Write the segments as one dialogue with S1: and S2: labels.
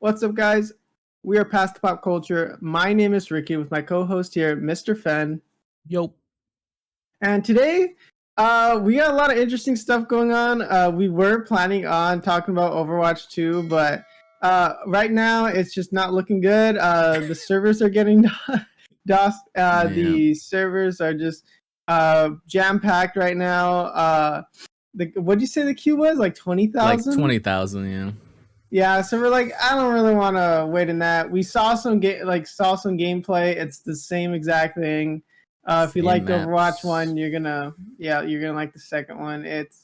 S1: What's up, guys? We are Past the Pop Culture. My name is Ricky with my co-host here, Mr. Fen.
S2: Yo.
S1: And today, we got a lot of interesting stuff going on. We were planning on talking about Overwatch 2, but right now it's just not looking good. The servers are getting DOS. The servers are just jam-packed right now. What'd you say the queue was? Like 20,000?
S2: Like 20,000, yeah.
S1: Yeah, so we're like, I don't really want to wait in that. We saw some gameplay. It's the same exact thing. If you like Overwatch 1, you're gonna like the second one. It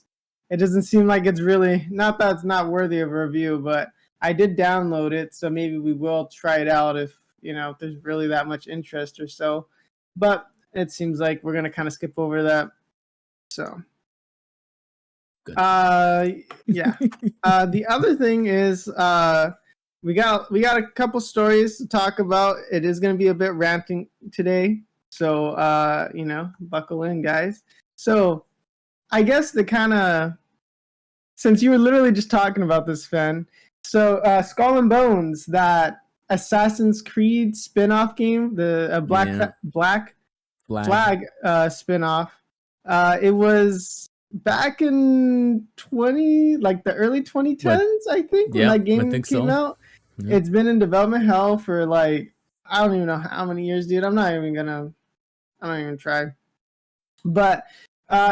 S1: doesn't seem like it's really, not that it's not worthy of a review, but I did download it, so maybe we will try it out if there's really that much interest or so. But it seems like we're gonna kind of skip over that. So
S2: good.
S1: Yeah. The other thing is we got a couple stories to talk about. It is going to be a bit ranting today, so buckle in, guys. So I guess since you were literally just talking about this, Fen, so Skull and Bones, that Assassin's Creed spin-off game, the Black Flag spin-off, it was back in the early 2010s, I think, when that game came out. Yeah. It's been in development hell for I don't even know how many years, dude. I'm not even gonna try. But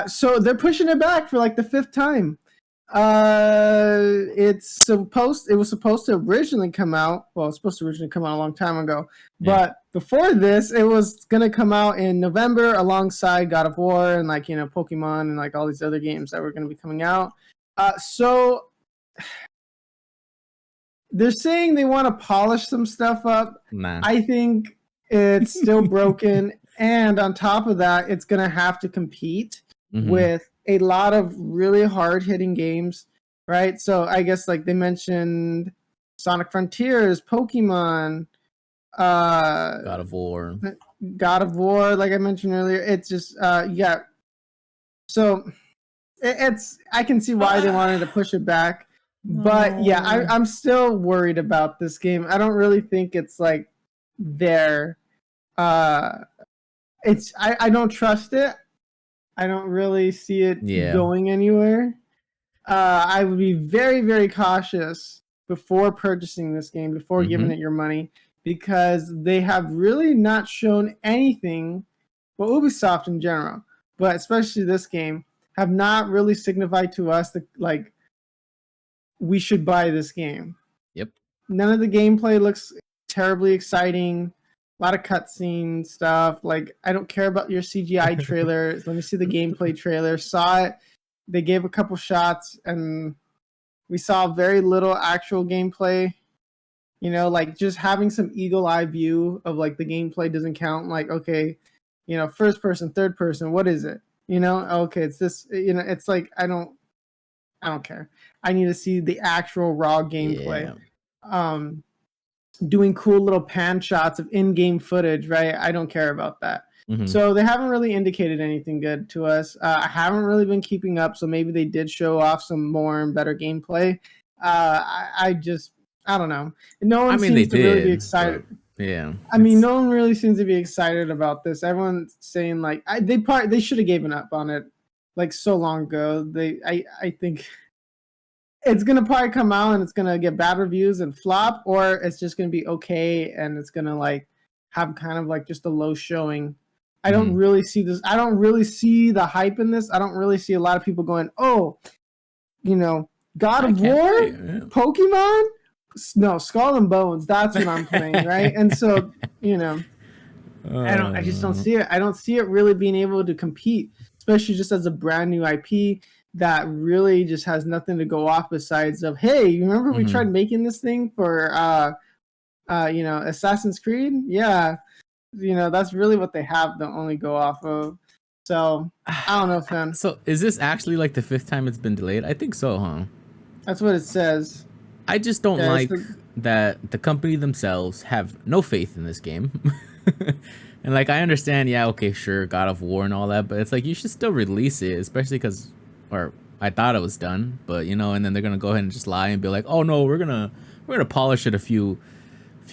S1: so they're pushing it back for the fifth time. It was supposed to originally come out. Well, it's supposed to originally come out a long time ago. Yeah. But before this, it was gonna come out in November alongside God of War and Pokemon and all these other games that were gonna be coming out. So they're saying they want to polish some stuff up.
S2: Nah.
S1: I think it's still broken, and on top of that, it's gonna have to compete with a lot of really hard-hitting games, right? So I guess they mentioned Sonic Frontiers, Pokemon,
S2: God of War,
S1: like I mentioned earlier. It's just yeah. So I can see why they wanted to push it back, but yeah, I'm still worried about this game. I don't really think it's there. I don't trust it. I don't really see it going anywhere. I would be very, very cautious before purchasing this game, before giving it your money, because they have really not shown anything, well, Ubisoft in general, but especially this game, have not really signified to us that we should buy this game.
S2: Yep.
S1: None of the gameplay looks terribly exciting. A lot of cutscene stuff. I don't care about your CGI trailer. Let me see the gameplay trailer. Saw it. They gave a couple shots, and we saw very little actual gameplay. Just having some eagle eye view of the gameplay doesn't count. Okay, first person, third person. What is it? Okay, it's this. It's I don't care. I need to see the actual raw gameplay. Yeah. Doing cool little pan shots of in-game footage, right? I don't care about that. So they haven't really indicated anything good to us. I haven't really been keeping up, so maybe they did show off some more and better gameplay. I don't know. No one seems to really be excited.
S2: Yeah.
S1: No one really seems to be excited about this. Everyone's saying they should have given up on it so long ago. I think it's going to probably come out and it's going to get bad reviews and flop, or it's just going to be okay and it's going to have kind of just a low showing. I don't really see this. I don't really see the hype in this. I don't really see a lot of people going, God of War, Pokemon, no, Skull and Bones. That's what I'm playing, right? And so, I just don't see it. I don't see it really being able to compete, especially just as a brand new IP that really just has nothing to go off besides of, hey, you remember we tried making this thing for Assassin's Creed? Yeah. That's really what they have to only go off of. So I don't know, Fen.
S2: So is this actually the fifth time it's been delayed? I think so, huh?
S1: That's what it says.
S2: I just don't that the company themselves have no faith in this game. And I understand, yeah, okay, sure, God of War and all that, but it's you should still release it, especially or I thought it was done, but and then they're gonna go ahead and just lie and be like, oh no, we're gonna we're gonna polish it a few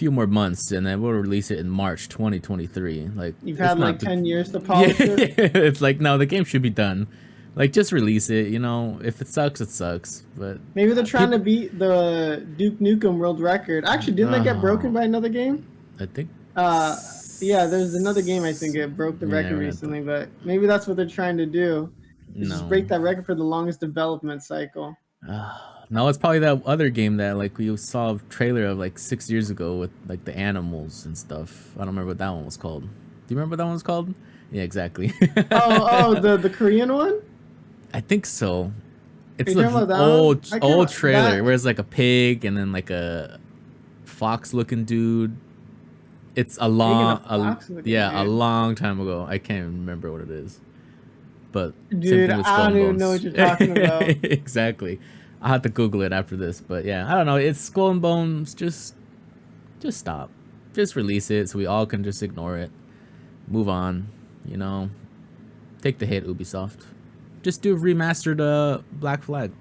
S2: more months, and then we'll release it in March 2023. Like,
S1: you've had like 10 years to polish it.
S2: It's like, no, the game should be done. Like, just release it. You know, if it sucks, it sucks. But
S1: maybe they're trying to beat the Duke Nukem world record. Actually, didn't that get broken by another game?
S2: I think.
S1: Yeah, there's another game I think it broke the record recently, but maybe that's what they're trying to do. Just break that record for the longest development cycle.
S2: No, it's probably that other game that like we saw a trailer of like 6 years ago with like the animals and stuff. I don't remember what that one was called. Do you remember what that one was called? Yeah, exactly.
S1: the Korean one?
S2: I think so. It's the old trailer where it's like a pig and then like a fox looking dude. It's a long time ago. I can't even remember what it is. But
S1: dude, I don't even know what you're talking about.
S2: Exactly. I'll have to Google it after this. But yeah, I don't know. It's Skull and Bones. Just stop. Just release it so we all can just ignore it. Move on. You know, take the hit, Ubisoft. Just do remastered Black Flag.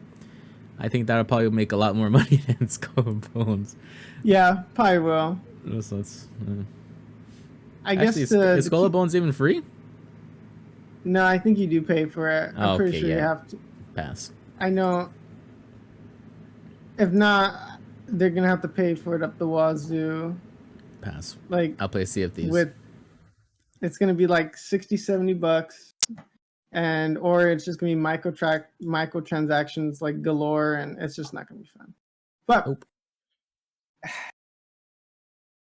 S2: I think that'll probably make a lot more money than Skull and Bones.
S1: Yeah, probably will.
S2: So it's,
S1: I guess
S2: is Skull and Bones even free?
S1: No, I think you do pay for it. I'm pretty sure you have to.
S2: Pass.
S1: I know. If not, they're gonna have to pay for it up the wazoo.
S2: Pass.
S1: Like,
S2: I'll play Sea of Thieves.
S1: It's gonna be like $60-$70, or it's just gonna be microtransactions like galore, and it's just not gonna be fun. But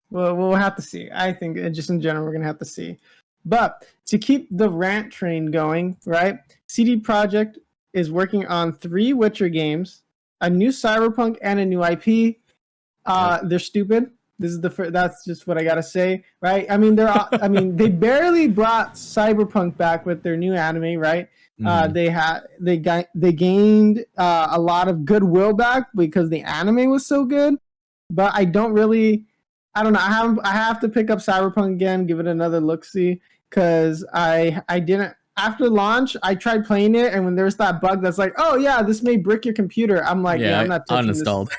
S1: well, we'll have to see. I think just in general, we're gonna have to see. But to keep the rant train going, right? CD Projekt is working on 3 Witcher games, a new Cyberpunk, and a new IP. They're stupid. This is that's just what I gotta say, right? I mean, they barely brought Cyberpunk back with their new anime, right? Mm-hmm. They gained a lot of goodwill back because the anime was so good, but I don't know. I have to pick up Cyberpunk again, give it another look-see, because I didn't. After launch, I tried playing it, and when there's that bug that's like, "Oh yeah, this may brick your computer," I'm like, "Yeah, I'm not touching
S2: uninstalled."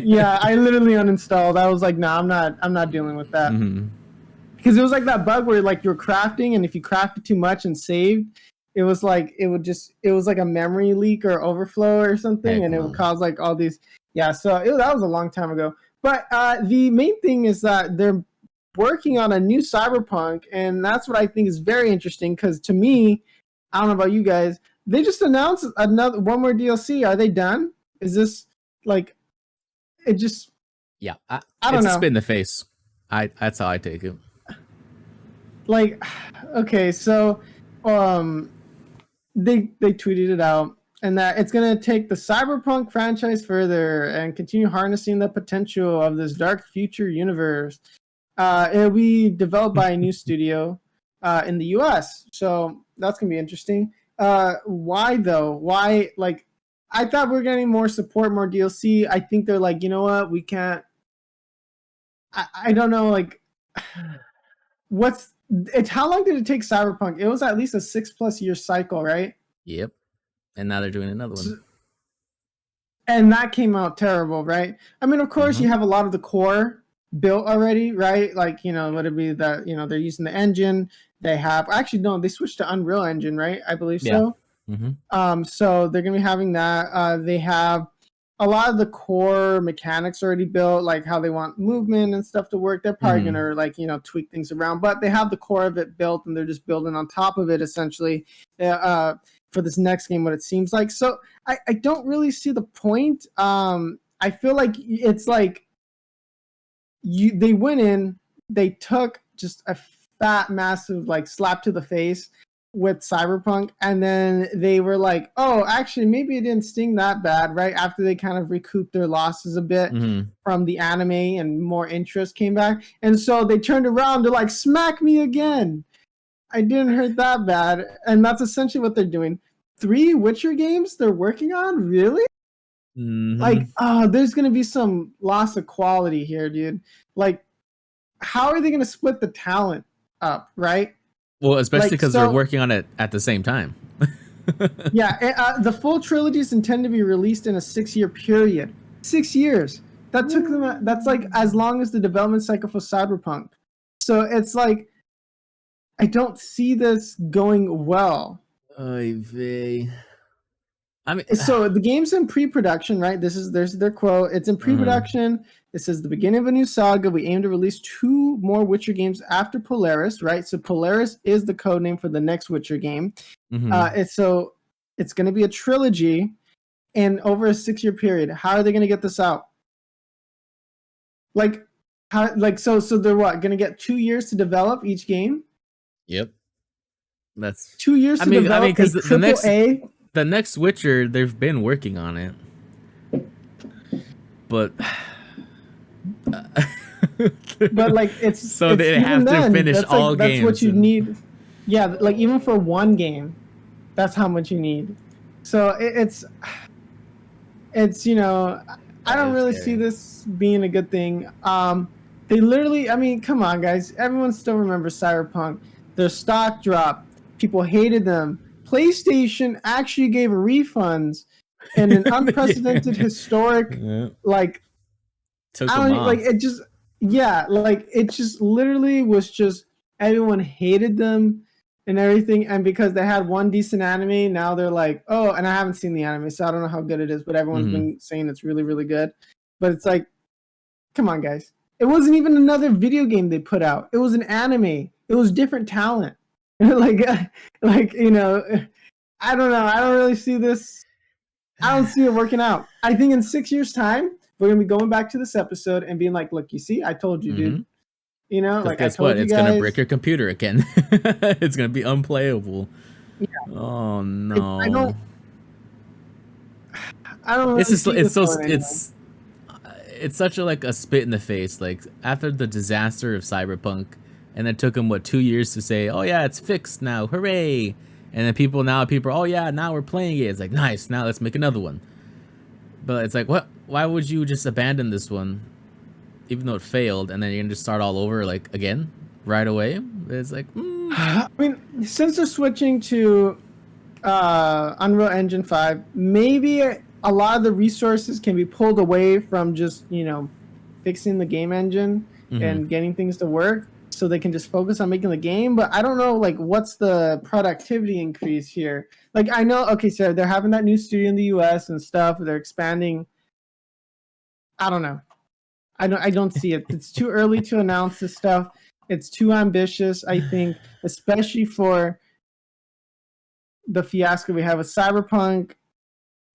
S1: Yeah, I literally uninstalled. I was like, "No, I'm not dealing with that." Mm-hmm. Because it was like that bug where like you're crafting, and if you crafted too much and saved, it was like it was like a memory leak or overflow or something, and it would cause like all these. Yeah, so that was a long time ago. But the main thing is that they're working on a new Cyberpunk, and that's what I think is very interesting, because to me, I don't know about you guys, they just announced one more DLC. Are they done? Is this like it just...
S2: Yeah,
S1: I don't know.
S2: It's a spit in the face. That's how I take it.
S1: Like, okay, so they tweeted it out, and that it's going to take the Cyberpunk franchise further and continue harnessing the potential of this dark future universe. It'll be developed by a new studio in the US, so that's going to be interesting. Why, though? Why, like, I thought we were getting more support, more DLC. I think they're like, you know what? We can't... I don't know, like... How long did it take Cyberpunk? It was at least a 6+ year cycle, right?
S2: Yep. And now they're doing another one.
S1: And that came out terrible, right? I mean, of course, you have a lot of the core built already, right? Like, you know, would it be that, you know, they're using the engine. They have... Actually, no, they switched to Unreal Engine, right? I believe so. Mm-hmm. So they're going to be having that. They have a lot of the core mechanics already built, like how they want movement and stuff to work. They're probably going to, like, you know, tweak things around, but they have the core of it built, and they're just building on top of it, essentially, for this next game, what it seems like. So I don't really see the point. I feel like it's like they went in, they took just a fat, massive, like, slap to the face with Cyberpunk, and then they were like, oh, actually, maybe it didn't sting that bad, right? After they kind of recouped their losses a bit from the anime and more interest came back. And so they turned around to like, smack me again. I didn't hurt that bad. And that's essentially what they're doing. 3 Witcher games they're working on? Really? Like, there's going to be some loss of quality here, dude. Like, how are they going to split the talent up, right?
S2: Well, especially because they're working on it at the same time.
S1: Yeah, the full trilogy is intended to be released in a 6-year period. 6 years. That took them. That's like as long as the development cycle for Cyberpunk. So it's like I don't see this going well.
S2: Oy vey. I mean,
S1: So the game's in pre-production, right? There's their quote. It's in pre-production. It says the beginning of a new saga. We aim to release 2 more Witcher games after Polaris, right? So Polaris is the code name for the next Witcher game. So it's going to be a trilogy, and over a 6-year period. How are they going to get this out? Like, how? Like, so they're what? Going to get 2 years to develop each game?
S2: Yep. That's
S1: 2 years to develop
S2: because
S1: the
S2: next Witcher, they've been working on it, but
S1: like it's
S2: they have to finish all games.
S1: That's what you need. Yeah, like even for one game, that's how much you need. So it's you know, I don't really see this being a good thing. They literally, I mean, come on, guys. Everyone still remembers Cyberpunk. Their stock dropped. People hated them. PlayStation actually gave refunds and an unprecedented historic like
S2: took them off.
S1: like it just it just literally was just everyone hated them and everything, and because they had one decent anime, now they're like, oh, and I haven't seen the anime, so I don't know how good it is, but everyone's been saying it's really, really good. But it's like, come on, guys. It wasn't even another video game they put out. It was an anime. It was different talent. like, you know, I don't know. I don't really see this. I don't see it working out. I think in 6 years' time, we're going to be going back to this episode and being like, look, you see, I told you, dude. You know, like,
S2: guess
S1: I told
S2: what?
S1: you
S2: It's
S1: guys.
S2: going to break your computer again. It's going to be unplayable.
S1: Yeah.
S2: Oh, no.
S1: I don't really see this
S2: it's such a like a spit in the face. Like after the disaster of Cyberpunk, and it took them 2 years to say, oh yeah, it's fixed now, hooray! And then people, oh yeah, now we're playing it. It's like, nice, now let's make another one. But it's like, what? Why would you just abandon this one, even though it failed, and then you're gonna just start all over like again right away? It's like,
S1: I mean, since they're switching to Unreal Engine 5, maybe a lot of the resources can be pulled away from just, you know, fixing the game engine and getting things to work, so they can just focus on making the game. But I don't know, like, what's the productivity increase here? Like, I know, okay, so they're having that new studio in the US and stuff. They're expanding. I don't know. I don't see it. It's too early to announce this stuff. It's too ambitious, I think, especially for the fiasco we have with Cyberpunk.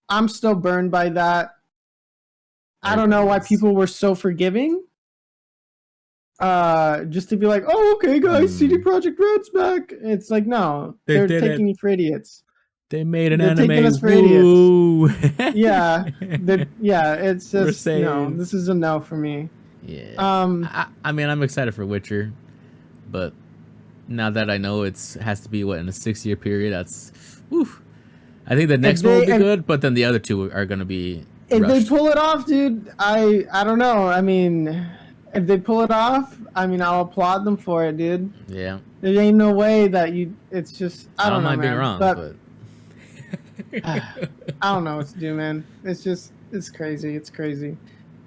S1: I'm still burned by that. I don't know why people were so forgiving. Just to be like, oh, okay, guys, CD Projekt Red's back. It's like, no, they're taking you for idiots.
S2: They made an
S1: they're
S2: anime.
S1: Taking us for
S2: Woo.
S1: Idiots. Yeah, it's just no. This is a no for me.
S2: Yeah. I mean, I'm excited for Witcher, but now that I know it has to be in a 6-year period, that's. Whew. I think the next one will be good, but then the other two are going to be
S1: if
S2: rushed.
S1: they pull it off, dude. I don't know. I mean, if they pull it off, I mean, I'll applaud them for it, dude.
S2: Yeah.
S1: There ain't no way that you. It's just I don't know, man.
S2: Be wrong, but
S1: I don't know what to do, man. It's crazy. It's crazy.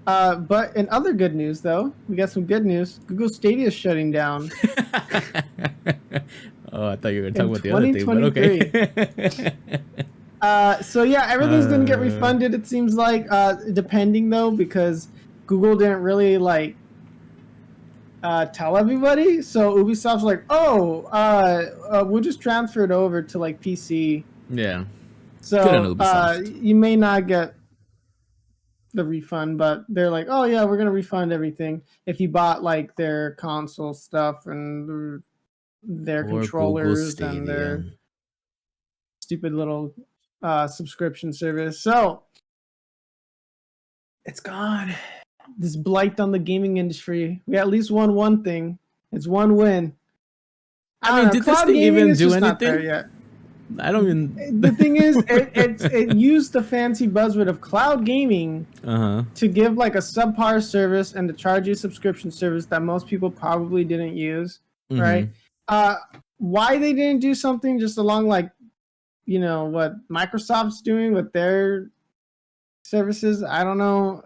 S1: But in other good news, though, we got some good news. Google Stadia is shutting down.
S2: Oh, I thought you were talking about the other thing, but okay.
S1: So yeah, everything's gonna get refunded. It seems like, depending though, because Google didn't really like tell everybody. So Ubisoft's like, we'll just transfer it over to like PC.
S2: Yeah.
S1: So you may not get the refund, but they're like, oh yeah, we're gonna refund everything if you bought like their console stuff and their controllers and their stupid little subscription service. So it's gone. This blight on the gaming industry. We at least won one thing. It's one win.
S2: I mean, did this thing even do anything?
S1: Yet.
S2: I don't even.
S1: The thing is, it used the fancy buzzword of cloud gaming to give like a subpar service and to charge you a subscription service that most people probably didn't use, right? Why they didn't do something just along like, you know, what Microsoft's doing with their services, I don't know.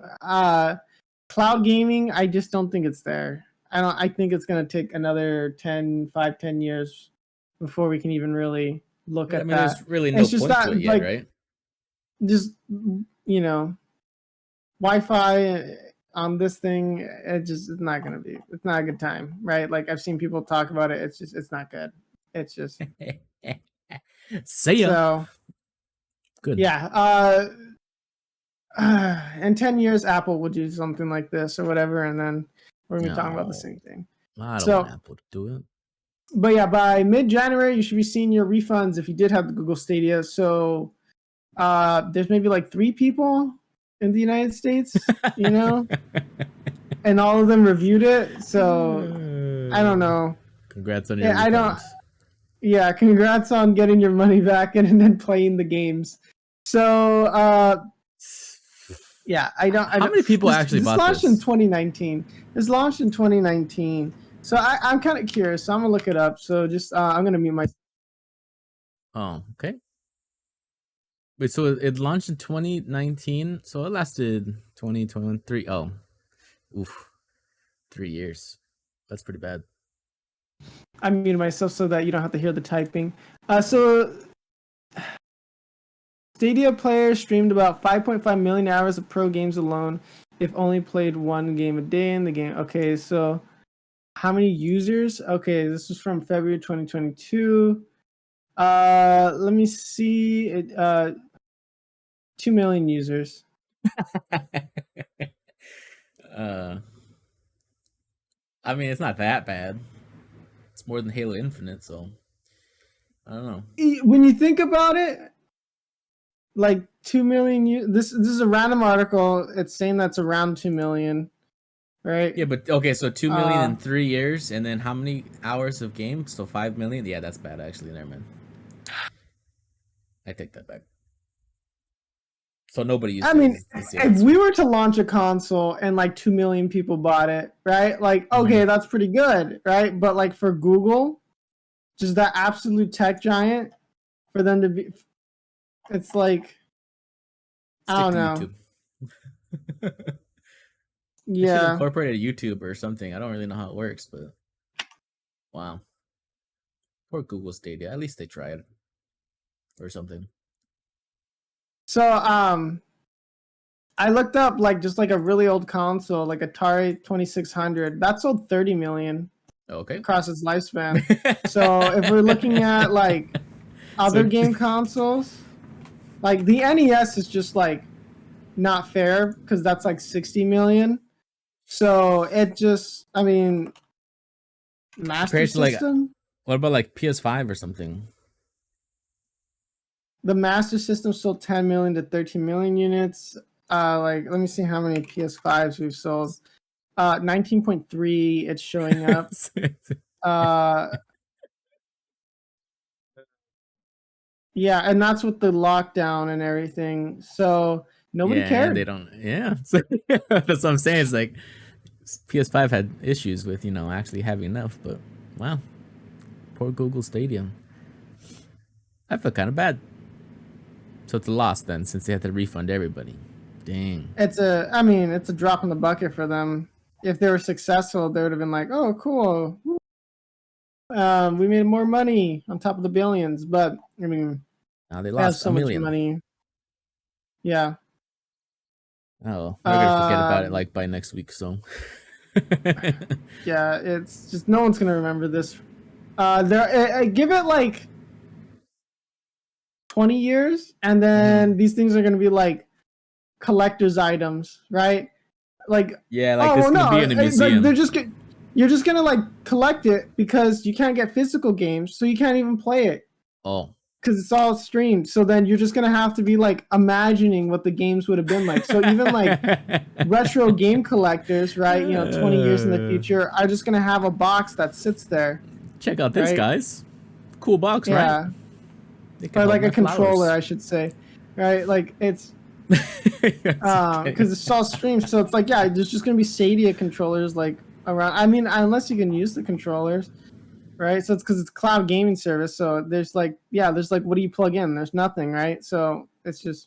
S1: cloud gaming, I just don't think it's there. I think it's going to take another 10 years before we can even really look at that.
S2: There's really no
S1: it's just
S2: point
S1: that,
S2: to it yet,
S1: like,
S2: right?
S1: just, you know, Wi-Fi on this thing, it's not going to be, it's not a good time, right? Like, I've seen people talk about it. It's not good. It's just,
S2: See ya.
S1: so
S2: Good.
S1: Yeah. In 10 years, Apple would do something like this or whatever, and then we're going to be talking about the same thing.
S2: I don't want Apple to do it.
S1: But yeah, by mid-January, you should be seeing your refunds if you did have the Google Stadia. So there's maybe like 3 people in the United States, you know, and all of them reviewed it. So I don't know.
S2: Congrats on your refunds.
S1: Yeah, congrats on getting your money back and then playing the games. So yeah, I don't.
S2: How many people actually bought this?
S1: This launched in 2019. This launched in 2019. So I'm kind of curious. So I'm gonna look it up. So just I'm gonna mute my.
S2: Oh, okay. Wait, so it launched in 2019. So it lasted 2023. Oh, oof, 3 years. That's pretty bad.
S1: I muted myself so that you don't have to hear the typing. So Stadia players streamed about 5.5 million hours of pro games alone, if only played 1 game a day in the game. Okay, so how many users? Okay, this was from February 2022. Let me see. 2 million users.
S2: I mean, it's not that bad. It's more than Halo Infinite, so I don't know.
S1: When you think about it, like 2 million. This is a random article. It's saying that's around 2 million, right?
S2: Yeah, but okay, so 2 million in 3 years, and then how many hours of game? So 5 million. Yeah, that's bad actually. There, man. I take that back. So nobody used.
S1: I mean, if we were to launch a console and like 2 million people bought it, right? Like, okay, that's pretty good, right? But like for Google, just that absolute tech giant, for them to be, it's like, I don't know.
S2: YouTube.
S1: Yeah.
S2: They should incorporate a YouTube or something. I don't really know how it works, but wow. Poor Google Stadia. At least they tried or something.
S1: So I looked up like just like a really old console, like Atari 2600. That sold 30 million.
S2: Okay.
S1: Across its lifespan. So if we're looking at like other game consoles, like the NES is just like not fair because that's like 60 million. So it just, I mean, Master System.
S2: Like, what about like PS5 or something?
S1: The Master System sold 10 million to 13 million units. Like, let me see how many PS5s we've sold. 19.3. It's showing up. Yeah, and that's with the lockdown and everything. So nobody cared.
S2: They don't. Yeah, that's what I'm saying. It's like PS5 had issues with actually having enough, but wow, poor Google Stadia. I feel kind of bad. So it's a loss then, since they had to refund everybody. Dang.
S1: It's a drop in the bucket for them. If they were successful, they would have been like, "Oh, cool. We made more money on top of the billions." But I mean,
S2: now they lost
S1: so much money. Yeah.
S2: Oh, we're gonna forget about it like by next week. So.
S1: Yeah, it's just no one's gonna remember this. Give it like 20 years, and then these things are gonna be like collector's items, right? Like,
S2: yeah, like this gonna be in a museum.
S1: Like you're just gonna like collect it because you can't get physical games, so you can't even play it.
S2: Oh.
S1: Because it's all streamed. So then you're just gonna have to be like imagining what the games would have been like. So even like retro game collectors, right? 20 years in the future, are just gonna have a box that sits there.
S2: Check out this, guys. Cool box,
S1: right? Or like a controller, I should say, right? Like it's because it's all streamed. So it's like, yeah, there's just gonna be Stadia controllers like around. I mean, unless you can use the controllers. Right, so it's because it's cloud gaming service. So there's like, what do you plug in? There's nothing, right? So it's just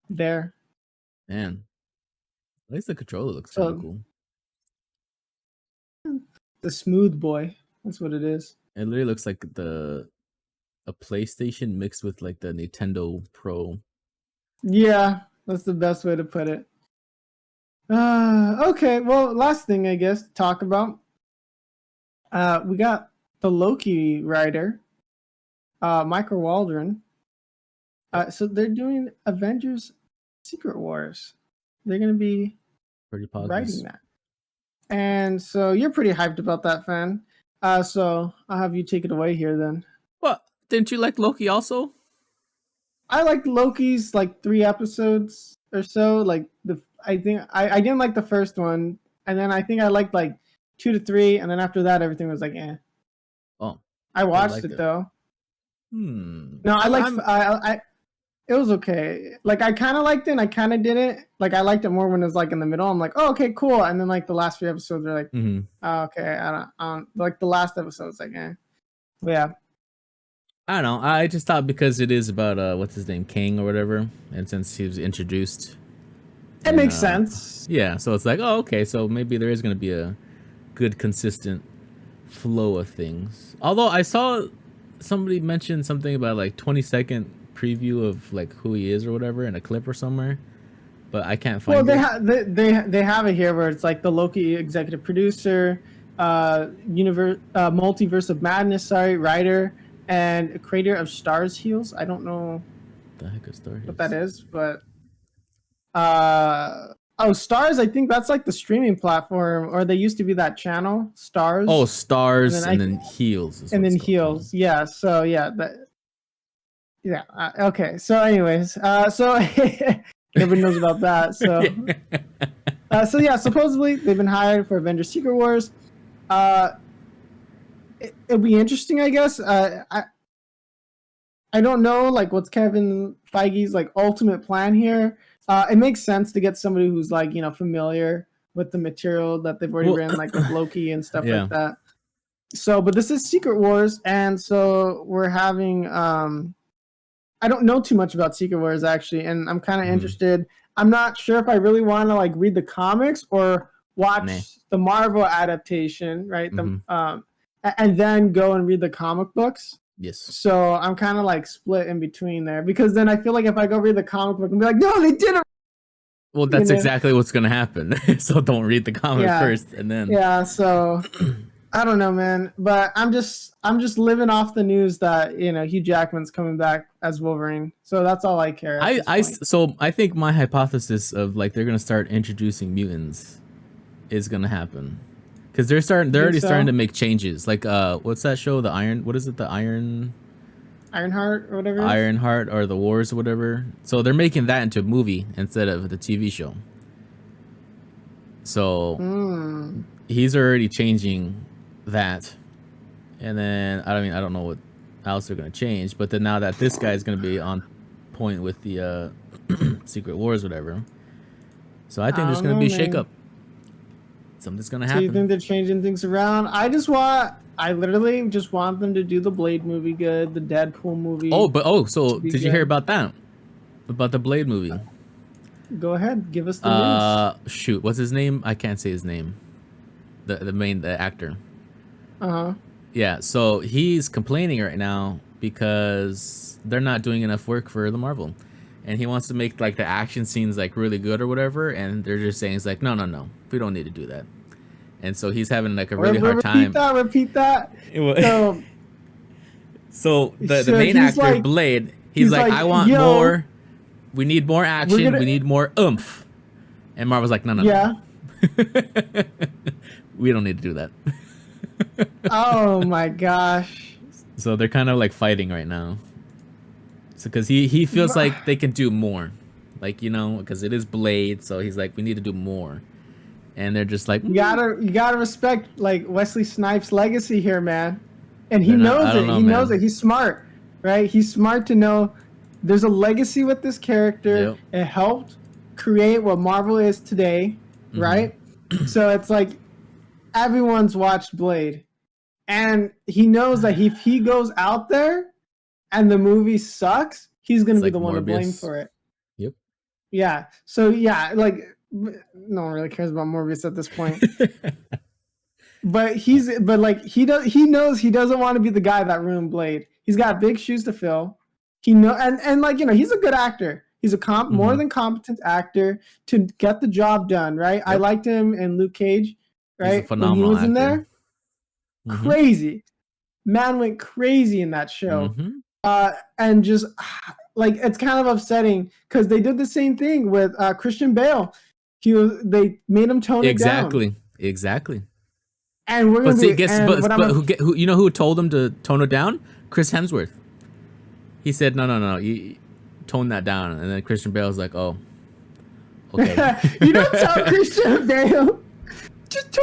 S1: there.
S2: Man, At least the controller looks kind of
S1: So
S2: cool.
S1: the smooth boy, that's what it is.
S2: It literally looks like a PlayStation mixed with like the Nintendo Pro.
S1: Yeah, that's the best way to put it. Okay, well, last thing I guess to talk about. We got the Loki writer, Michael Waldron. So they're doing Avengers Secret Wars. They're gonna be
S2: Pretty
S1: writing
S2: positive.
S1: that. And so you're pretty hyped about that, fan. So I'll have you take it away here then.
S2: What? Didn't you like Loki also?
S1: I liked Loki's like 3 episodes or so. Like I think I didn't like the first one, and then I think I liked like 2 to 3, and then after that everything was like eh.
S2: Oh,
S1: I watched
S2: liked
S1: it
S2: it.
S1: though.
S2: No,
S1: I liked I it was okay. Like I kind of liked it, and I kind of didn't. Like I liked it more when it was like in the middle. I'm like, oh, okay, cool. And then like the last few episodes are like, oh, okay, I don't like the last episode was like, eh, but yeah.
S2: I don't know. I just thought because it is about what's his name, King or whatever, and since he was introduced,
S1: It makes sense.
S2: Yeah, so it's like, oh, okay, so maybe there is going to be a good, consistent flow of things. Although I saw somebody mention something about like 20-second preview of like who he is or whatever in a clip or somewhere, but I can't find it.
S1: They have it here where it's like the Loki executive producer, multiverse of madness, writer, and creator of Stars Heals. I don't know
S2: The heck is Star
S1: what that is, but Stars, I think that's like the streaming platform, or they used to be that channel, Stars.
S2: Oh, Stars and then Heals.
S1: And then Heals. Yeah. So yeah, okay. So anyways, so nobody knows about that. So so yeah, supposedly they've been hired for Avengers Secret Wars. It'll be interesting, I guess. I don't know like what's Kevin Feige's like ultimate plan here. It makes sense to get somebody who's like, you know, familiar with the material that they've already written, like with Loki and stuff like that. So, but this is Secret Wars, and so we're having I don't know too much about Secret Wars actually, and I'm kind of interested. I'm not sure if I really want to like read the comics or watch the Marvel adaptation, right? And then go and read the comic books.
S2: Yes.
S1: So I'm kind of like split in between there, because then I feel like if I go read the comic book and be like, no, they didn't.
S2: Well, that's exactly what's gonna happen. So don't read the comic first, and then
S1: So I don't know, man. But I'm just living off the news that, you know, Hugh Jackman's coming back as Wolverine. So that's all I care.
S2: So I think my hypothesis of like they're gonna start introducing mutants is gonna happen. Because they're already starting to make changes. Like what's that show? The
S1: Ironheart or whatever.
S2: Ironheart or the Wars or whatever. So they're making that into a movie instead of the TV show. So he's already changing that. And then I don't know what else they're gonna change. But then now that this guy is gonna be on point with the Secret Wars, whatever. So I think there's gonna be a shakeup. Something's gonna happen.
S1: So you think they're changing things around? I literally just want them to do the Blade movie good, the Deadpool movie.
S2: So did you hear about that? About the Blade movie?
S1: Go ahead, give us the news.
S2: Shoot, what's his name? I can't say his name. The actor. Yeah, so he's complaining right now because they're not doing enough work for the Marvel. And he wants to make like the action scenes like really good or whatever, and they're just saying it's like no, we don't need to do that. And so he's having like a really hard time.
S1: Repeat that.
S2: So the main actor, like, Blade, he's like, I want more. We need more action. We need more oomph. And Marvel's like, no.
S1: Yeah.
S2: We don't need to do that.
S1: Oh my gosh.
S2: So they're kind of like fighting right now. So because he feels like they can do more, like, you know, because it is Blade. So he's like, we need to do more. And they're just like,
S1: you gotta respect like Wesley Snipes' legacy here, man. And he knows it. He knows it. He's smart, right? He's smart to know there's a legacy with this character. Yep. It helped create what Marvel is today, right? So it's like everyone's watched Blade, and he knows that if he goes out there and the movie sucks, he's gonna be the one to blame for it.
S2: Yep.
S1: Yeah. So yeah, like no one really cares about Morbius at this point. But like he knows he doesn't want to be the guy that ruined Blade. He's got big shoes to fill. And like, you know, he's a good actor. He's a more than competent actor to get the job done, right? Yep. I liked him in Luke Cage, right?
S2: He's a phenomenal
S1: when he was
S2: actor.
S1: In there, crazy. Man went crazy in that show. And just like, it's kind of upsetting because they did the same thing with Christian Bale. They made him tone it down.
S2: Exactly.
S1: And we're gonna
S2: who you know who told him to tone it down? Chris Hemsworth. He said, no, you tone that down. And then Christian Bale's like, oh, okay.
S1: You don't tell Christian Bale.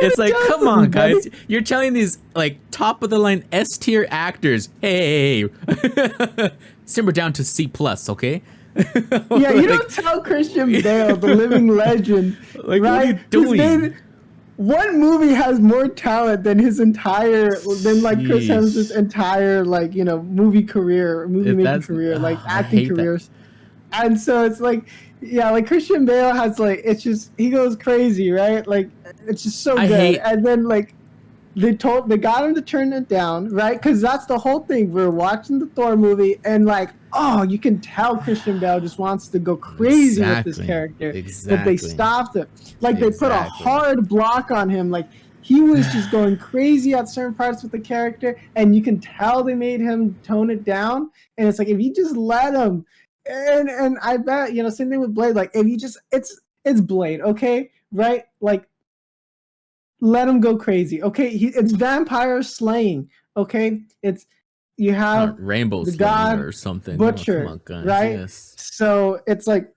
S2: It's like, come on, guys. You're telling these like top of the line S tier actors, hey, simmer down to C+, okay?
S1: Yeah, you don't tell Christian Bale, the living legend,
S2: like,
S1: right?
S2: What are you doing?
S1: One movie has more talent than Chris Hemsworth's entire, like, you know, movie making career, like acting careers. That. And so it's like, yeah, like Christian Bale has like, it's just, he goes crazy, right? Like, it's just so good. And then like, they got him to turn it down, right? Because that's the whole thing. We're watching the Thor movie, and like, oh, you can tell Christian Bale just wants to go crazy with this character. But they stopped it. Like, they put a hard block on him. Like, he was just going crazy at certain parts with the character, and you can tell they made him tone it down. And it's like, if you just let him, and I bet, you know, same thing with Blade. Like, if you just, it's Blade, okay, right? Like, let him go crazy, okay? It's vampire slaying, okay? You have
S2: rainbow
S1: the god
S2: or something,
S1: butcher, right? Yes. So it's like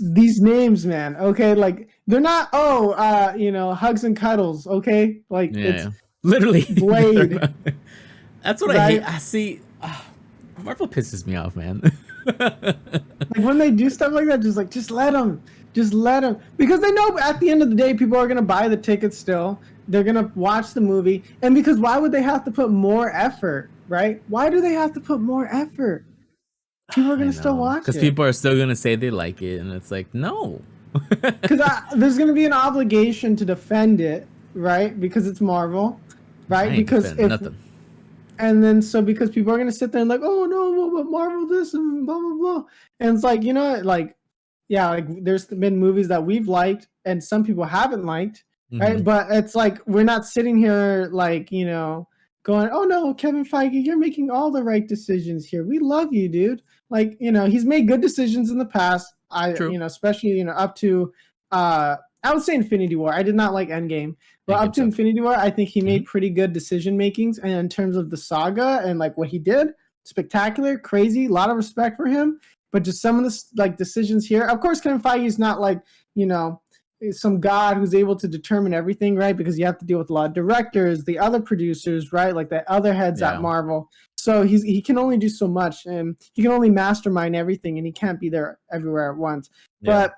S1: these names, man. Okay, like they're not. You know, hugs and cuddles. Okay, like it's
S2: literally
S1: Blade.
S2: That's what I hate. I see. Marvel pisses me off, man.
S1: Like when they do stuff like that, just let them. Just let them, because they know at the end of the day, people are gonna buy the tickets still. They're gonna watch the movie, and because why would they have to put more effort, right? Why do they have to put more effort? People are gonna still watch it.
S2: Because people are still gonna say they like it, and it's like, no.
S1: Because there's gonna be an obligation to defend it, right? Because it's Marvel, right? Because
S2: nothing.
S1: And then because people are gonna sit there and like, oh no, but Marvel this and blah blah blah, and it's like, you know, like. Yeah, like there's been movies that we've liked and some people haven't liked, right? But it's like we're not sitting here like, you know, going, oh no, Kevin Feige, you're making all the right decisions here. We love you, dude. Like, you know, he's made good decisions in the past. You know, especially, you know, up to I would say Infinity War. I did not like Endgame, but up to Infinity War, I think he made pretty good decision makings. And in terms of the saga and like what he did, spectacular, crazy, a lot of respect for him. But just some of the like decisions here, of course, Kevin Feige is not like, you know, some god who's able to determine everything, right? Because you have to deal with a lot of directors, the other producers, right? Like the other heads at Marvel. So he can only do so much, and he can only mastermind everything, and he can't be there everywhere at once. But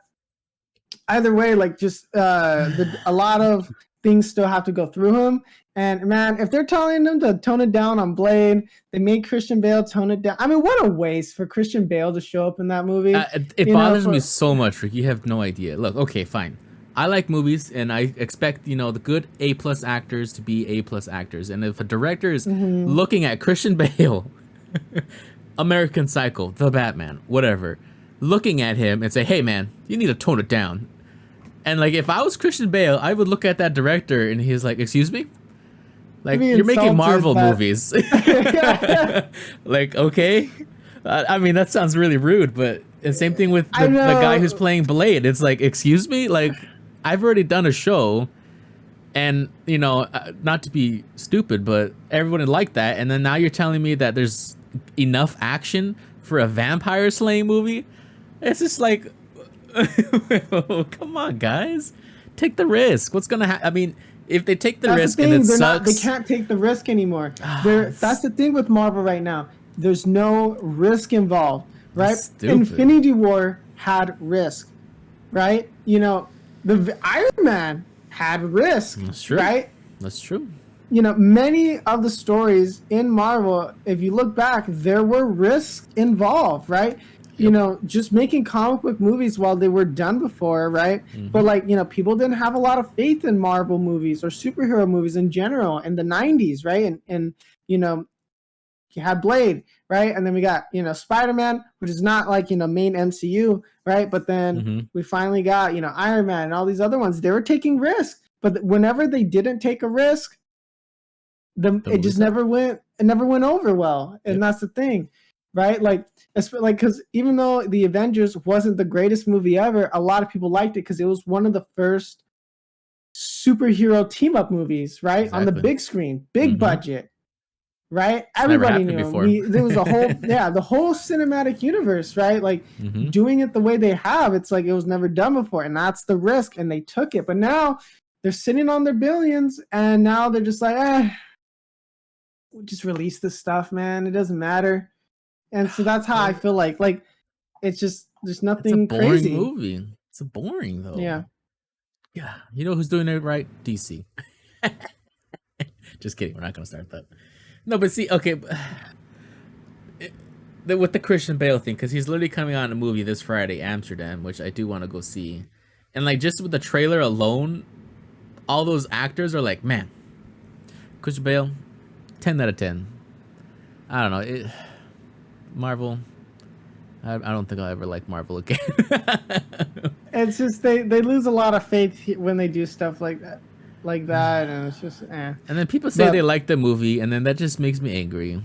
S1: either way, like just a lot of things still have to go through him. And man, if they're telling them to tone it down on Blade, they made Christian Bale tone it down. I mean, what a waste for Christian Bale to show up in that movie.
S2: It bothers me so much, Rick. You have no idea. Look, okay, fine. I like movies, and I expect, you know, the good A+ actors to be A+ actors. And if a director is looking at Christian Bale, American Psycho, The Batman, whatever, looking at him and say, hey man, you need to tone it down. And like, if I was Christian Bale, I would look at that director and he's like, excuse me? Like, you're making Marvel movies. Like, okay. I mean, that sounds really rude, but the same thing with the guy who's playing Blade. It's like, excuse me? Like, I've already done a show, and, you know, not to be stupid, but everyone liked that, and then now you're telling me that there's enough action for a vampire slaying movie? It's just like, come on, guys. Take the risk. What's going to happen? I mean, if they take the risk and it sucks...
S1: They can't take the risk anymore. That's the thing with Marvel right now. There's no risk involved, right? Infinity War had risk, right? You know, the Iron Man had risk, right?
S2: That's true.
S1: You know, many of the stories in Marvel, if you look back, there were risks involved, right? you know, just making comic book movies while they were done before, right? But like, you know, people didn't have a lot of faith in Marvel movies or superhero movies in general in the 90s, right? And you know, you had Blade, right? And then we got, you know, Spider-Man, which is not like, you know, main MCU, right? But then we finally got, you know, Iron Man and all these other ones. They were taking risks, but whenever they didn't take a risk, it just never went over well. And that's the thing, right? Like because even though the Avengers wasn't the greatest movie ever, a lot of people liked it because it was one of the first superhero team up movies, right? On the big screen, big budget, right? Everybody knew him. There was a whole the whole cinematic universe, right? Like doing it the way they have, it's like it was never done before, and that's the risk, and they took it. But now they're sitting on their billions, and now they're just like, just release this stuff, man. It doesn't matter. And so that's how I feel like it's just there's nothing crazy.
S2: It's a boring movie. It's a boring though.
S1: Yeah.
S2: You know who's doing it right? DC. Just kidding. We're not gonna start that. No, but see, okay, with the Christian Bale thing, because he's literally coming out in a movie this Friday, Amsterdam, which I do want to go see, and like just with the trailer alone, all those actors are like, man, Christian Bale, 10 out of 10. I don't know. Marvel, I don't think I'll ever like Marvel again.
S1: It's just they lose a lot of faith when they do stuff like that. And it's just
S2: And then people say they like the movie, and then that just makes me angry.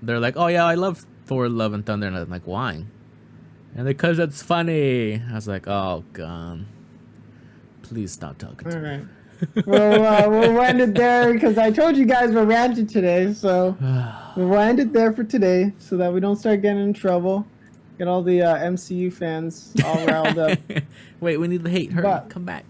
S2: They're like, oh yeah, I love Thor Love and Thunder, and I'm like, why? And because that's funny. I was like, oh god, please stop talking to me.
S1: Well, we'll end it there because I told you guys we're ranting today, so we'll end it there for today so that we don't start getting in trouble. Get all the MCU fans all riled up.
S2: Wait, we need the hate. Hurry, come back.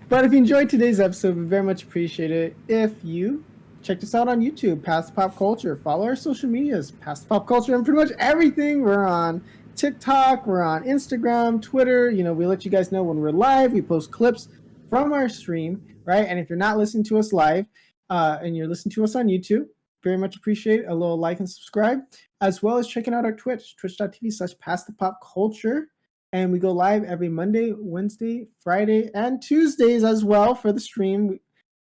S1: But if you enjoyed today's episode, we very much appreciate it if you check us out on YouTube, Past the Pop Culture. Follow our social medias, Past the Pop Culture, and pretty much everything. We're on TikTok, we're on Instagram, Twitter. You know, we let you guys know when we're live. We post clips from our stream, right? And if you're not listening to us live and you're listening to us on YouTube, very much appreciate a little like and subscribe, as well as checking out our Twitch, twitch.tv/pastthepopculture. And we go live every Monday, Wednesday, Friday, and Tuesdays as well for the stream.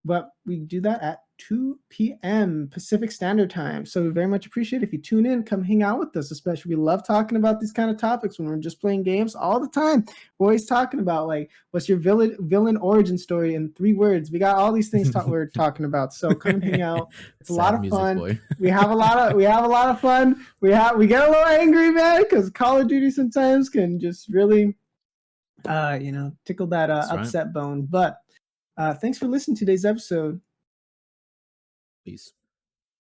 S1: But we do that at 2 p.m. Pacific Standard Time. So we very much appreciate it if you tune in, come hang out with us. Especially, we love talking about these kind of topics when we're just playing games all the time. We're always talking about, like, what's your villain origin story in 3 words. We got all these things we're talking about. So come and hang out. It's a lot of fun. We have a lot of fun. We get a little angry, man, because Call of Duty sometimes can just really, tickle that upset bone. But thanks for listening to today's episode.
S2: Peace.